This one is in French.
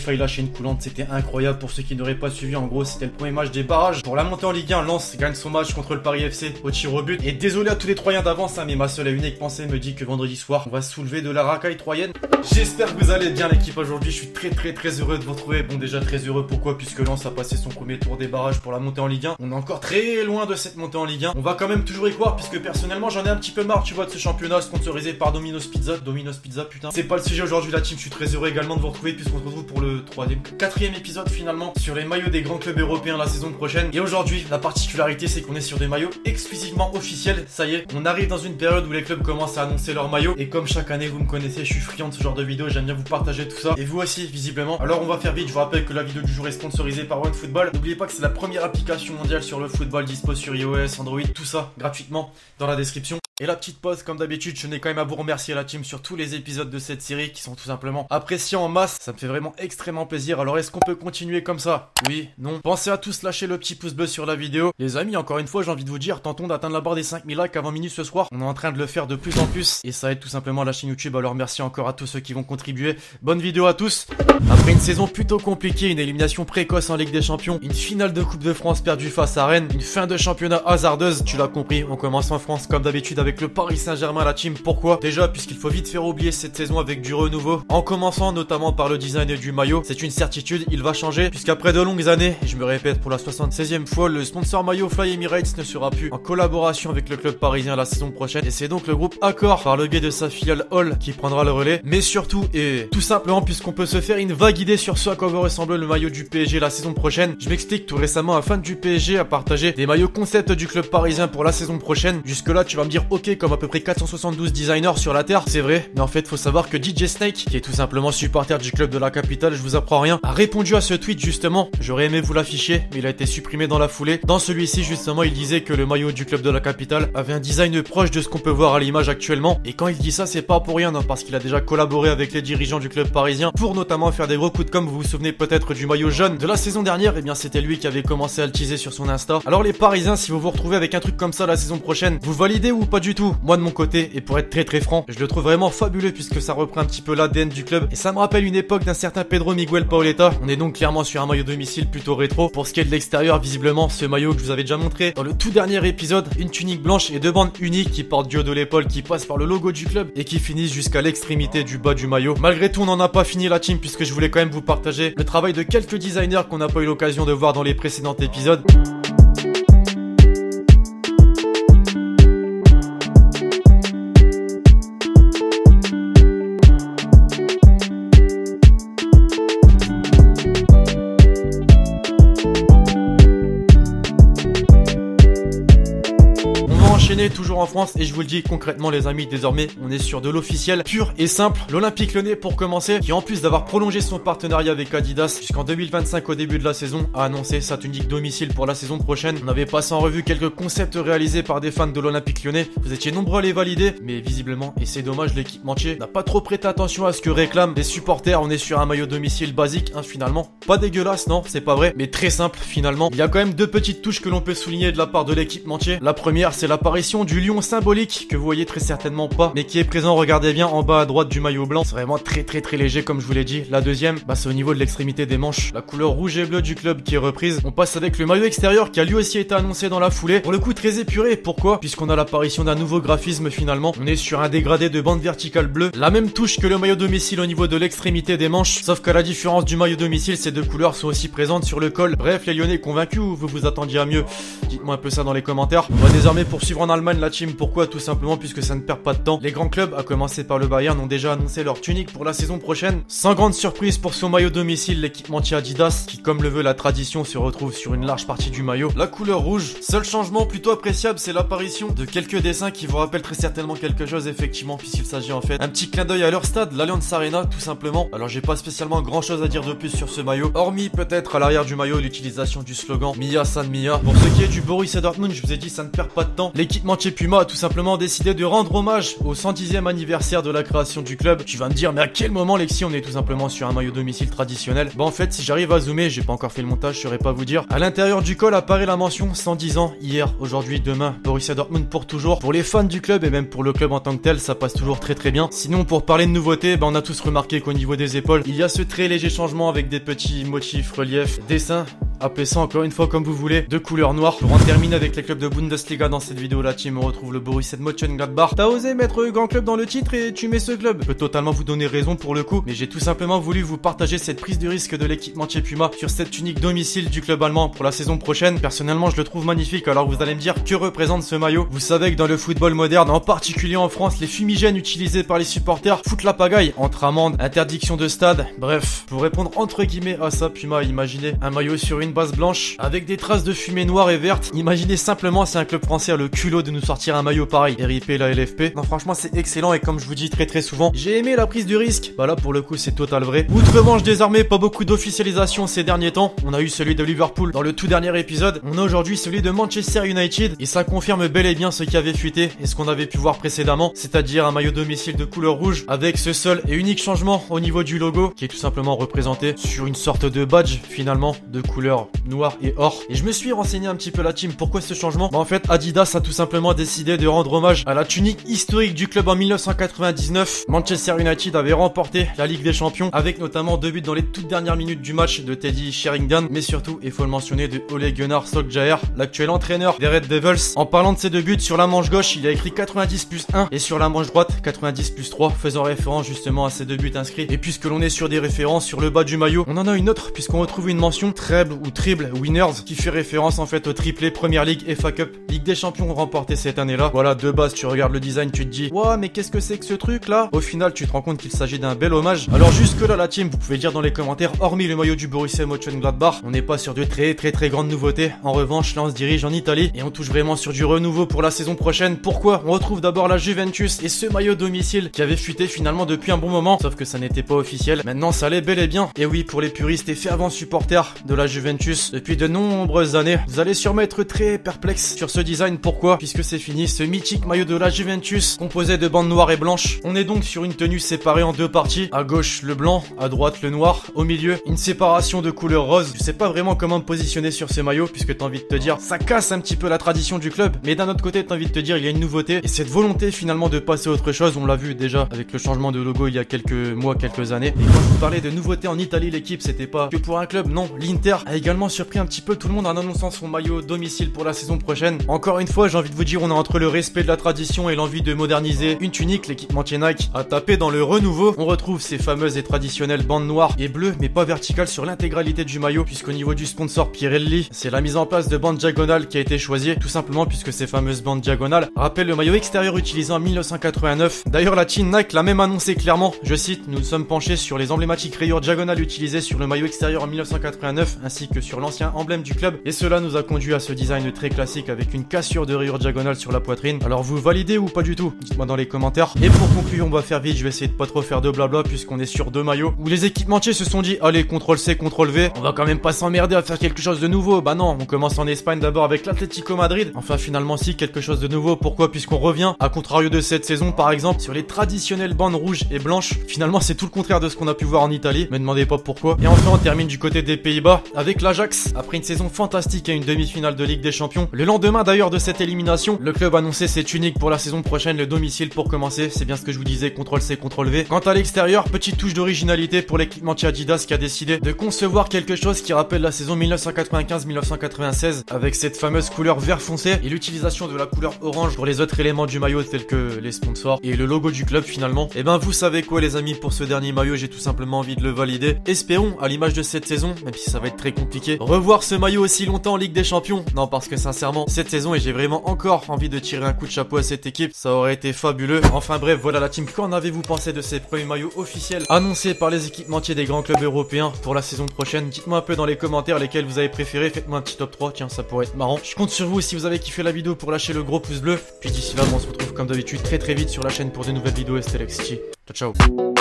failli lâcher une coulante, c'était incroyable. Pour ceux qui n'auraient pas suivi, en gros c'était le premier match des barrages pour la montée en Ligue 1. Lens gagne son match contre le Paris FC au tir au but. Et désolé à tous les Troyens d'avance, hein, mais ma seule et unique pensée me dit que vendredi soir on va soulever de la racaille troyenne. J'espère que vous allez bien l'équipe aujourd'hui, je suis très heureux de vous retrouver. Bon, déjà très heureux, pourquoi? Puisque Lens a passé son premier tour des barrages pour la montée en Ligue 1. On est encore très loin de cette montée en Ligue 1. On va quand même toujours y croire, puisque personnellement j'en ai un petit peu marre, tu vois, de ce championnat sponsorisé par Domino's Pizza, putain. C'est pas le sujet aujourd'hui la team, je suis très heureux également de vous retrouver puisqu'on se retrouve pour le quatrième épisode finalement sur les maillots des grands clubs européens la saison prochaine. Et aujourd'hui, la particularité c'est qu'on est sur des maillots exclusivement officiels. Ça y est, on arrive dans une période où les clubs commencent à annoncer leurs maillots. Et comme chaque année, vous me connaissez, je suis friand de ce genre de vidéos, j'aime bien vous partager tout ça. Et vous aussi, visiblement. Alors on va faire vite, je vous rappelle que la vidéo du jour est sponsorisée par OneFootball. N'oubliez pas que c'est la première application mondiale sur le football, dispo sur iOS, Android, tout ça gratuitement dans la description. Et la petite pause, comme d'habitude, je tenais quand même à vous remercier la team sur tous les épisodes de cette série qui sont tout simplement appréciés en masse. Ça me fait vraiment extrêmement plaisir. Alors est-ce qu'on peut continuer comme ça? Oui, non. Pensez à tous lâcher le petit pouce bleu sur la vidéo. Les amis, encore une fois, j'ai envie de vous dire, tentons d'atteindre la barre des 5000 likes avant minuit ce soir. On est en train de le faire de plus en plus et ça aide tout simplement la chaîne YouTube. Alors merci encore à tous ceux qui vont contribuer. Bonne vidéo à tous. Après une saison plutôt compliquée, une élimination précoce en Ligue des Champions, une finale de Coupe de France perdue face à Rennes, une fin de championnat hasardeuse, tu l'as compris, on commence en France comme d'habitude avec le Paris Saint-Germain la team. Pourquoi? Déjà puisqu'il faut vite faire oublier cette saison avec du renouveau, en commençant notamment par le design du maillot. C'est une certitude, il va changer puisqu'après de longues années, et je me répète pour la 76e fois, le sponsor maillot Fly Emirates ne sera plus en collaboration avec le club parisien la saison prochaine et c'est donc le groupe Accor par le biais de sa filiale Hall qui prendra le relais. Mais surtout et tout simplement puisqu'on peut se faire une vague idée sur ce à quoi va ressembler le maillot du PSG la saison prochaine. Je m'explique, tout récemment un fan du PSG a partagé des maillots concept du club parisien pour la saison prochaine. Jusque là tu vas me dire ok, comme à peu près 472 designers sur la terre, c'est vrai, mais en fait faut savoir que DJ Snake, qui est tout simplement supporter du club de la capitale, je vous apprends rien, a répondu à ce tweet justement. J'aurais aimé vous l'afficher, mais il a été supprimé dans la foulée. Dans celui-ci justement, il disait que le maillot du club de la capitale avait un design proche de ce qu'on peut voir à l'image actuellement. Et quand il dit ça, c'est pas pour rien, non, parce qu'il a déjà collaboré avec les dirigeants du club parisien pour notamment faire des gros coups de com'. Vous vous souvenez peut-être du maillot jaune de la saison dernière, et bien c'était lui qui avait commencé à le teaser sur son Insta. Alors les Parisiens, si vous vous retrouvez avec un truc comme ça la saison prochaine, vous validez ou pas du tout? Moi de mon côté, et pour être très franc, je le trouve vraiment fabuleux puisque ça reprend un petit peu l'ADN du club et ça me rappelle une époque d'un certain Pedro Miguel Paoletta. On est donc clairement sur un maillot domicile plutôt rétro. Pour ce qui est de l'extérieur, visiblement ce maillot que je vous avais déjà montré dans le tout dernier épisode, une tunique blanche et deux bandes uniques qui portent du haut de l'épaule, qui passent par le logo du club et qui finissent jusqu'à l'extrémité du bas du maillot. Malgré tout, on n'en a pas fini la team puisque je voulais quand même vous partager le travail de quelques designers qu'on n'a pas eu l'occasion de voir dans les précédents épisodes. Toujours en France et je vous le dis concrètement les amis, désormais on est sur de l'officiel pur et simple. L'Olympique Lyonnais pour commencer, qui en plus d'avoir prolongé son partenariat avec Adidas jusqu'en 2025 au début de la saison, a annoncé sa tunique domicile pour la saison prochaine. On avait passé en revue quelques concepts réalisés par des fans de l'Olympique Lyonnais, vous étiez nombreux à les valider, mais visiblement, et c'est dommage, l'équipementier n'a pas trop prêté attention à ce que réclament les supporters. On est sur un maillot domicile basique, hein, finalement, pas dégueulasse, non c'est pas vrai, mais très simple finalement. Il y a quand même deux petites touches que l'on peut souligner de la part de l'équipementier. La première, c'est l'apparition du lion symbolique que vous voyez très certainement pas mais qui est présent, regardez bien en bas à droite du maillot blanc. C'est vraiment très léger comme je vous l'ai dit. La deuxième, c'est au niveau de l'extrémité des manches, la couleur rouge et bleue du club qui est reprise. On passe avec le maillot extérieur qui a lui aussi été annoncé dans la foulée, pour le coup très épuré. Pourquoi? Puisqu'on a l'apparition d'un nouveau graphisme finalement. On est sur un dégradé de bande verticale bleue, la même touche que le maillot domicile au niveau de l'extrémité des manches, sauf qu'à la différence du maillot domicile, ces deux couleurs sont aussi présentes sur le col. Bref, les Lyonnais convaincus ou vous vous attendiez à mieux? Dites-moi un peu ça dans les commentaires. On va désormais poursuivre en Allemagne la team. Pourquoi? Tout simplement puisque ça ne perd pas de temps. Les grands clubs, à commencer par le Bayern, ont déjà annoncé leur tunique pour la saison prochaine. Sans grande surprise pour son maillot domicile, l'équipementier Adidas, qui comme le veut la tradition se retrouve sur une large partie du maillot, la couleur rouge. Seul changement plutôt appréciable, c'est l'apparition de quelques dessins qui vous rappellent très certainement quelque chose effectivement, puisqu'il s'agit en fait un petit clin d'œil à leur stade, l'Allianz Arena tout simplement. Alors j'ai pas spécialement grand chose à dire de plus sur ce maillot, hormis peut-être à l'arrière du maillot l'utilisation du slogan Mia San Mia. Pour ce qui est du Borussia Dortmund, je vous ai dit ça ne perd pas de temps. L'équipementier Puma a tout simplement décidé de rendre hommage au 110e anniversaire de la création du club. Tu vas me dire, mais à quel moment, Lexi, on est tout simplement sur un maillot domicile traditionnel? Bah en fait, si j'arrive à zoomer, j'ai pas encore fait le montage, je saurais pas vous dire. À l'intérieur du col apparaît la mention 110 ans, hier, aujourd'hui, demain, Borussia Dortmund pour toujours. Pour les fans du club et même pour le club en tant que tel, ça passe toujours très bien. Sinon, pour parler de nouveautés, bah on a tous remarqué qu'au niveau des épaules, il y a ce très léger changement avec des petits motifs, reliefs, dessins. Appelez ça encore une fois comme vous voulez, de couleur noire. Pour en terminer avec les clubs de Bundesliga dans cette vidéo, la team, on retrouve le Borussia Mönchengladbach. T'as osé mettre grand club dans le titre et tu mets ce club. Je peux totalement vous donner raison pour le coup, mais j'ai tout simplement voulu vous partager cette prise de risque de l'équipementier Puma sur cette tunique domicile du club allemand pour la saison prochaine. Personnellement, je le trouve magnifique, alors vous allez me dire que représente ce maillot. Vous savez que dans le football moderne, en particulier en France, les fumigènes utilisés par les supporters foutent la pagaille entre amendes, interdiction de stade, bref. Pour répondre entre guillemets à ça, Puma a imaginé un maillot sur une base blanche avec des traces de fumée noire et verte. Imaginez simplement si un club français a le culot de nous sortir un maillot pareil. RIP la LFP. Non, franchement, c'est excellent et comme je vous dis très souvent, j'ai aimé la prise de risque. Bah là, pour le coup, c'est total vrai. Outre-Manche désarmé, pas beaucoup d'officialisation ces derniers temps. On a eu celui de Liverpool dans le tout dernier épisode. On a aujourd'hui celui de Manchester United et ça confirme bel et bien ce qui avait fuité et ce qu'on avait pu voir précédemment, c'est-à-dire un maillot domicile de couleur rouge avec ce seul et unique changement au niveau du logo qui est tout simplement représenté sur une sorte de badge finalement de couleur noire et or. Et je me suis renseigné un petit peu la team, pourquoi ce changement? Bah en fait, Adidas a tout simplement décidé de rendre hommage à la tunique historique du club en 1999. Manchester United avait remporté la Ligue des Champions avec notamment 2 buts dans les toutes dernières minutes du match de Teddy Sheringham, mais surtout, il faut le mentionner, de Ole Gunnar Solskjaer, l'actuel entraîneur des Red Devils. En parlant de ces 2 buts, sur la manche gauche, il a écrit 90+1 et sur la manche droite, 90+3, faisant référence justement à ces 2 buts inscrits. Et puisque l'on est sur des références sur le bas du maillot, on en a une autre puisqu'on retrouve une mention treble ou triple winners qui fait référence en fait au triplé Premier League, FA Cup, Ligue des Champions remporté cette année-là. Voilà, de base, tu regardes le design, tu te dis, ouah, mais qu'est-ce que c'est que ce truc là? Au final, tu te rends compte qu'il s'agit d'un bel hommage. Alors jusque là, la team, vous pouvez dire dans les commentaires, hormis le maillot du Borussia Mönchengladbach, on n'est pas sur de très grandes nouveautés. En revanche, là, on se dirige en Italie et on touche vraiment sur du renouveau pour la saison prochaine. Pourquoi? On retrouve d'abord la Juventus et ce maillot domicile qui avait fuité finalement depuis un bon moment, sauf que ça n'était pas officiel. Maintenant, ça l'est bel et bien. Et oui, pour les puristes et fervents supporters de la Juventus, depuis de nombreuses années, vous allez sûrement être très perplexe sur ce design. Pourquoi? Puisque c'est fini, ce mythique maillot de la Juventus composé de bandes noires et blanches. On est donc sur une tenue séparée en 2 parties. À gauche le blanc, à droite le noir, au milieu une séparation de couleur rose. Je sais pas vraiment comment me positionner sur ce maillot puisque t'as envie de te dire ça casse un petit peu la tradition du club, mais d'un autre côté t'as envie de te dire il y a une nouveauté et cette volonté finalement de passer à autre chose. On l'a vu déjà avec le changement de logo il y a quelques mois, quelques années. Et quand je vous parlais de nouveauté en Italie, l'équipe c'était pas que pour un club, non. L'Inter a également surpris un petit peu tout le monde en annonçant son maillot domicile pour la saison prochaine. Encore une fois, j'ai envie de vous dire, on est entre le respect de la tradition et l'envie de moderniser une tunique. L'équipementier Nike a tapé dans le renouveau. On retrouve ces fameuses et traditionnelles bandes noires et bleues, mais pas verticales sur l'intégralité du maillot, puisqu'au niveau du sponsor Pirelli, c'est la mise en place de bandes diagonales qui a été choisie, tout simplement puisque ces fameuses bandes diagonales rappellent le maillot extérieur utilisé en 1989. D'ailleurs, la team Nike l'a même annoncé clairement, je cite, nous nous sommes penchés sur les emblématiques rayures diagonales utilisées sur le maillot extérieur en 1989, ainsi que sur l'ancien emblème du club, et cela nous a conduit à ce design très classique avec une cassure de rayures diagonales sur la poitrine. Alors vous validez ou pas du tout? Dites-moi dans les commentaires. Et pour conclure, on va faire vite, je vais essayer de pas trop faire de blabla puisqu'on est sur 2 maillots où les équipementiers se sont dit allez, CTRL-C, CTRL-V, on va quand même pas s'emmerder à faire quelque chose de nouveau. Bah non, on commence en Espagne d'abord avec l'Atlético Madrid. Enfin finalement si, quelque chose de nouveau. Pourquoi? Puisqu'on revient, à contrario de cette saison par exemple, sur les traditionnelles bandes rouges et blanches. Finalement c'est tout le contraire de ce qu'on a pu voir en Italie, me demandez pas pourquoi. Et enfin on termine du côté des Pays-Bas avec l'Ajax. Après une saison fantastique et une demi-finale de Ligue des Champions, le lendemain d'ailleurs de cette élimination, le club annonçait ses tuniques pour la saison prochaine, le domicile pour commencer. C'est bien ce que je vous disais, CTRL-C, CTRL-V. Quant à l'extérieur, petite touche d'originalité pour l'équipementier Adidas qui a décidé de concevoir quelque chose qui rappelle la saison 1995-1996 avec cette fameuse couleur vert foncé et l'utilisation de la couleur orange pour les autres éléments du maillot tels que les sponsors et le logo du club finalement. Et ben vous savez quoi les amis, pour ce dernier maillot j'ai tout simplement envie de le valider. Espérons, à l'image de cette saison, même si ça va être très compliqué, revoir ce maillot aussi longtemps en Ligue des Champions. Non, parce que sincèrement cette saison, et j'ai vraiment encore envie de tirer un coup de chapeau à cette équipe, ça aurait été fabuleux. Enfin bref, voilà la team, qu'en avez-vous pensé de ces premiers maillots officiels annoncés par les équipementiers des grands clubs européens pour la saison prochaine? Dites-moi un peu dans les commentaires lesquels vous avez préféré, faites-moi un petit top 3, tiens ça pourrait être marrant. Je compte sur vous si vous avez kiffé la vidéo pour lâcher le gros pouce bleu. Puis d'ici là, on se retrouve comme d'habitude très vite sur la chaîne pour de nouvelles vidéos. C'était Lexi. Ciao ciao.